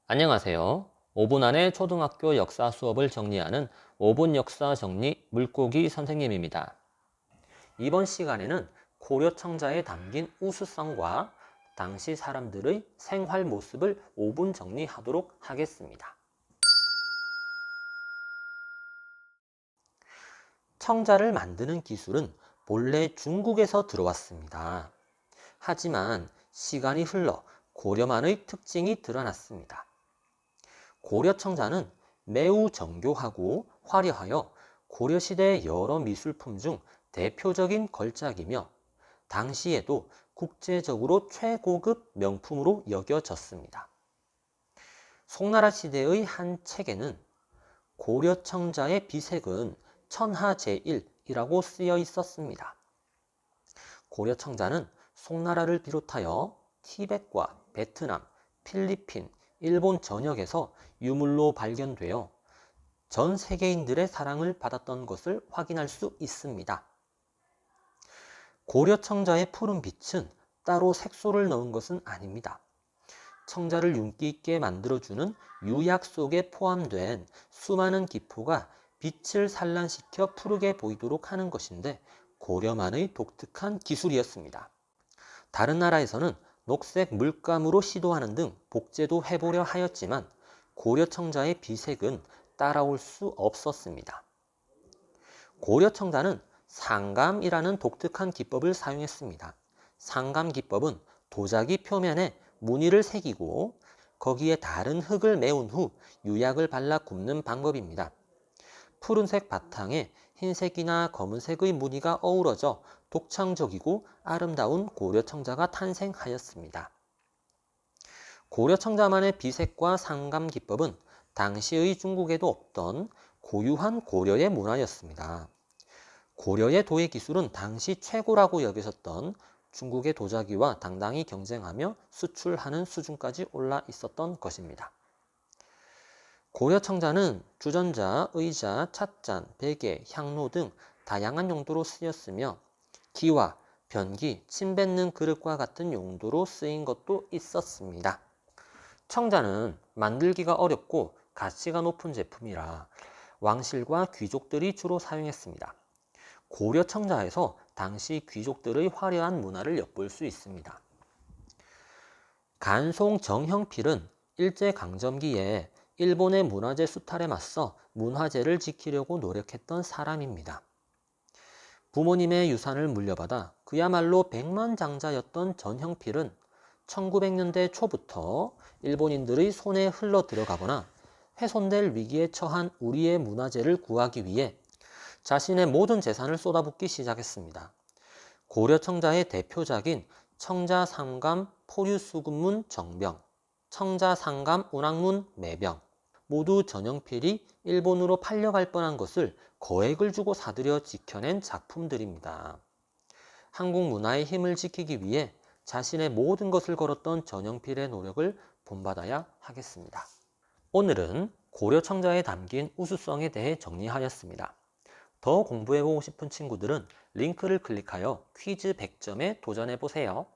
안녕하세요. 5분 안에 초등학교 역사 수업을 정리하는 5분 역사 정리 물고기 선생님입니다. 이번 시간에는 고려 청자에 담긴 우수성과 당시 사람들의 생활 모습을 5분 정리하도록 하겠습니다. 청자를 만드는 기술은 본래 중국에서 들어왔습니다. 하지만 시간이 흘러 고려만의 특징이 드러났습니다. 고려 청자는 매우 정교하고 화려하여 고려시대의 여러 미술품 중 대표적인 걸작이며 당시에도 국제적으로 최고급 명품으로 여겨졌습니다. 송나라 시대의 한 책에는 고려 청자의 비색은 천하제1이라고 쓰여 있었습니다. 고려 청자는 송나라를 비롯하여 티벳과 베트남, 필리핀, 일본 전역에서 유물로 발견되어 전 세계인들의 사랑을 받았던 것을 확인할 수 있습니다. 고려 청자의 푸른 빛은 따로 색소를 넣은 것은 아닙니다. 청자를 윤기 있게 만들어주는 유약 속에 포함된 수많은 기포가 빛을 산란시켜 푸르게 보이도록 하는 것인데 고려만의 독특한 기술이었습니다. 다른 나라에서는 녹색 물감으로 시도하는 등 복제도 해보려 하였지만 고려 청자의 비색은 따라올 수 없었습니다. 고려 청자는 상감이라는 독특한 기법을 사용했습니다. 상감 기법은 도자기 표면에 무늬를 새기고 거기에 다른 흙을 메운 후 유약을 발라 굽는 방법입니다. 푸른색 바탕에 흰색이나 검은색의 무늬가 어우러져 독창적이고 아름다운 고려 청자가 탄생하였습니다. 고려 청자만의 비색과 상감 기법은 당시의 중국에도 없던 고유한 고려의 문화였습니다. 고려의 도예 기술은 당시 최고라고 여겨졌던 중국의 도자기와 당당히 경쟁하며 수출하는 수준까지 올라 있었던 것입니다. 고려 청자는 주전자, 의자, 찻잔, 베개, 향로 등 다양한 용도로 쓰였으며 기와, 변기, 침 뱉는 그릇과 같은 용도로 쓰인 것도 있었습니다. 청자는 만들기가 어렵고 가치가 높은 제품이라 왕실과 귀족들이 주로 사용했습니다. 고려 청자에서 당시 귀족들의 화려한 문화를 엿볼 수 있습니다. 간송 정형필은 일제강점기에 일본의 문화재 수탈에 맞서 문화재를 지키려고 노력했던 사람입니다. 부모님의 유산을 물려받아 그야말로 백만장자였던 전형필은 1900년대 초부터 일본인들의 손에 흘러 들어가거나 훼손될 위기에 처한 우리의 문화재를 구하기 위해 자신의 모든 재산을 쏟아붓기 시작했습니다. 고려 청자의 대표작인 청자상감 포류수급문 정병, 청자상감 운항문 매병, 모두 전형필이 일본으로 팔려갈 뻔한 것을 거액을 주고 사들여 지켜낸 작품들입니다. 한국 문화의 힘을 지키기 위해 자신의 모든 것을 걸었던 전형필의 노력을 본받아야 하겠습니다. 오늘은 고려 청자에 담긴 우수성에 대해 정리하였습니다. 더 공부해보고 싶은 친구들은 링크를 클릭하여 퀴즈 100점에 도전해보세요.